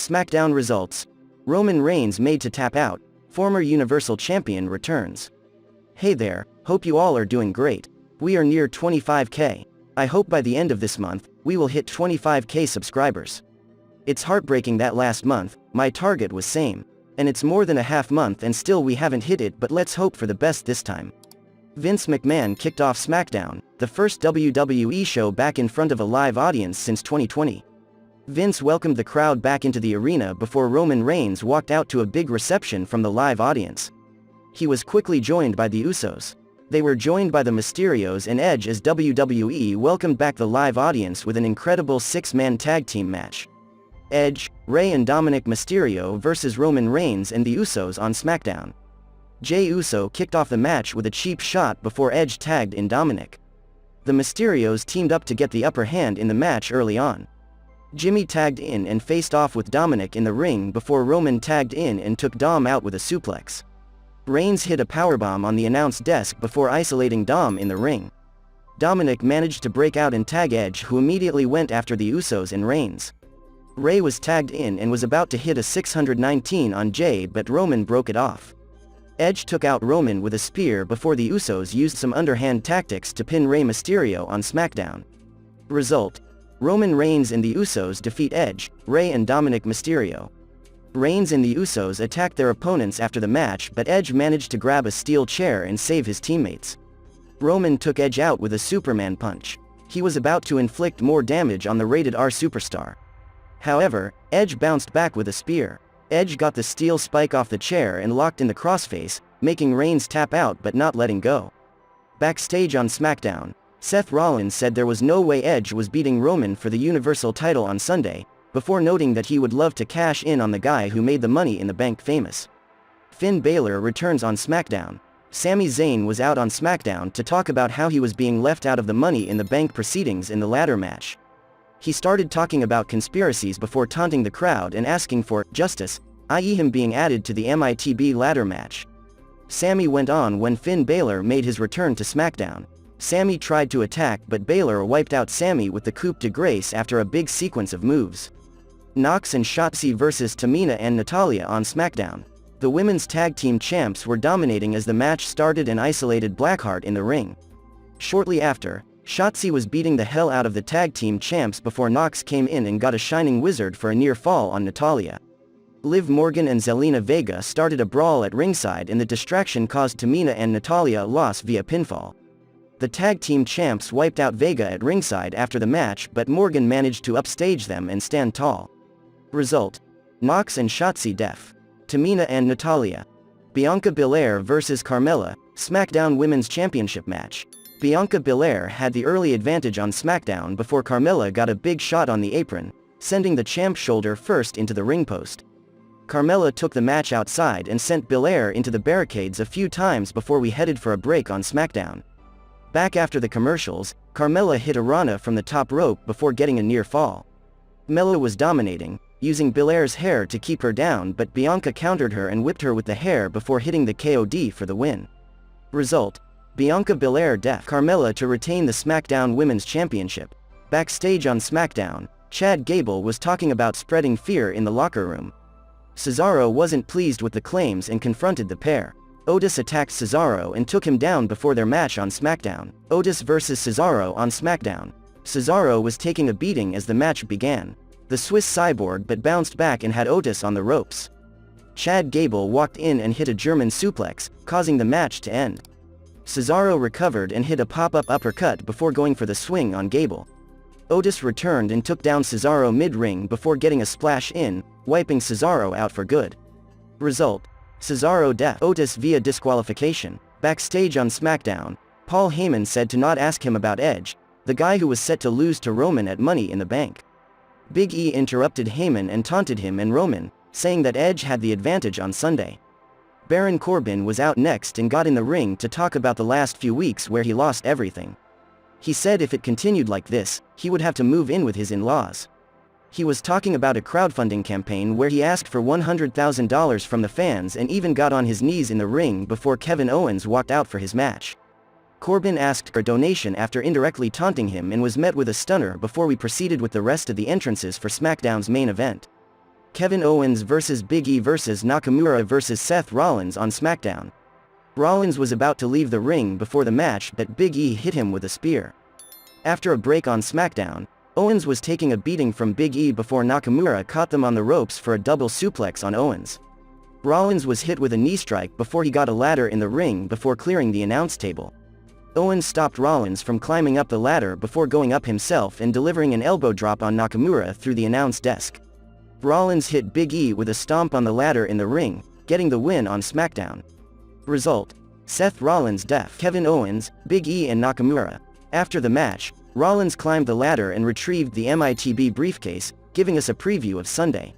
Smackdown results. Roman Reigns made to tap out. Former Universal Champion returns. Hey there, hope you all are doing great. We are near 25k. I hope by the end of this month, we will hit 25k subscribers. It's heartbreaking that last month, my target was same. And it's more than a half month and still we haven't hit it, but let's hope for the best this time. Vince McMahon kicked off Smackdown, the first WWE show back in front of a live audience since 2020. Vince welcomed the crowd back into the arena before Roman Reigns walked out to a big reception from the live audience. He was quickly joined by the Usos. They were joined by the Mysterios and Edge as WWE welcomed back the live audience with an incredible six-man tag team match. Edge, Rey and Dominik Mysterio versus Roman Reigns and the Usos on SmackDown. Jey Uso kicked off the match with a cheap shot before Edge tagged in Dominik. The Mysterios teamed up to get the upper hand in the match early on. Jimmy tagged in and faced off with Dominik in the ring before Roman tagged in and took Dom out with a suplex. Reigns hit a powerbomb on the announce desk before isolating Dom in the ring. Dominik managed to break out and tag Edge, who immediately went after the Usos and Reigns. Rey was tagged in and was about to hit a 619 on Jey, but Roman broke it off. Edge took out Roman with a spear before the Usos used some underhand tactics to pin Rey Mysterio on SmackDown. Result: Roman Reigns and the Usos defeat Edge, Rey and Dominik Mysterio. Reigns and the Usos attacked their opponents after the match, but Edge managed to grab a steel chair and save his teammates. Roman took Edge out with a Superman punch. He was about to inflict more damage on the rated R superstar. However, Edge bounced back with a spear. Edge got the steel spike off the chair and locked in the crossface, making Reigns tap out but not letting go. Backstage on SmackDown, Seth Rollins said there was no way Edge was beating Roman for the Universal title on Sunday, before noting that he would love to cash in on the guy who made the Money in the Bank famous. Finn Balor returns on SmackDown. Sami Zayn was out on SmackDown to talk about how he was being left out of the Money in the Bank proceedings in the ladder match. He started talking about conspiracies before taunting the crowd and asking for justice, i.e. him being added to the MITB ladder match. Sami went on when Finn Balor made his return to SmackDown. Sami tried to attack, but Balor wiped out Sami with the coup de grace after a big sequence of moves. Nox and Shotzi versus Tamina and Natalya on SmackDown. The women's tag team champs were dominating as the match started and isolated Blackheart in the ring. Shortly after, Shotzi was beating the hell out of the tag team champs before Nox came in and got a Shining Wizard for a near fall on Natalya. Liv Morgan and Zelina Vega started a brawl at ringside and the distraction caused Tamina and Natalya a loss via pinfall. The tag team champs wiped out Vega at ringside after the match, but Morgan managed to upstage them and stand tall. Result: Nox and Shotzi def. Tamina and Natalya. Bianca Belair versus Carmela, SmackDown Women's Championship match. Bianca Belair had the early advantage on SmackDown before Carmela got a big shot on the apron, sending the champ's shoulder first into the ring post. Carmela took the match outside and sent Belair into the barricades a few times before we headed for a break on SmackDown. Back after the commercials, Carmela hit a Rana from the top rope before getting a near fall. Mela was dominating, using Belair's hair to keep her down, but Bianca countered her and whipped her with the hair before hitting the KOD for the win. Result: Bianca Belair def Carmela to retain the SmackDown Women's Championship. Backstage on SmackDown, Chad Gable was talking about spreading fear in the locker room. Cesaro wasn't pleased with the claims and confronted the pair. Otis attacked Cesaro and took him down before their match on SmackDown. Otis versus Cesaro on SmackDown. Cesaro was taking a beating as the match began. The Swiss cyborg but bounced back and had Otis on the ropes. Chad Gable walked in and hit a German suplex, causing the match to end. Cesaro recovered and hit a pop-up uppercut before going for the swing on Gable. Otis returned and took down Cesaro mid-ring before getting a splash in, wiping Cesaro out for good. Result: Cesaro def Otis via disqualification. Backstage on SmackDown, Paul Heyman said to not ask him about Edge, the guy who was set to lose to Roman at Money in the Bank. Big E interrupted Heyman and taunted him and Roman, saying that Edge had the advantage on Sunday. Baron Corbin was out next and got in the ring to talk about the last few weeks where he lost everything. He said if it continued like this, he would have to move in with his in-laws. He was talking about a crowdfunding campaign where he asked for $100,000 from the fans and even got on his knees in the ring before Kevin Owens walked out for his match. Corbin asked for a donation after indirectly taunting him and was met with a stunner before we proceeded with the rest of the entrances for SmackDown's main event. Kevin Owens vs Big E vs Nakamura vs Seth Rollins on Smackdown. Rollins was about to leave the ring before the match, but Big E hit him with a spear. After a break on SmackDown, Owens was taking a beating from Big E before Nakamura caught them on the ropes for a double suplex on Owens. Rollins was hit with a knee strike before he got a ladder in the ring before clearing the announce table. Owens stopped Rollins from climbing up the ladder before going up himself and delivering an elbow drop on Nakamura through the announce desk. Rollins hit Big E with a stomp on the ladder in the ring, getting the win on SmackDown. Result: Seth Rollins def Kevin Owens, Big E and Nakamura. After the match, Rollins climbed the ladder and retrieved the MITB briefcase, giving us a preview of Sunday.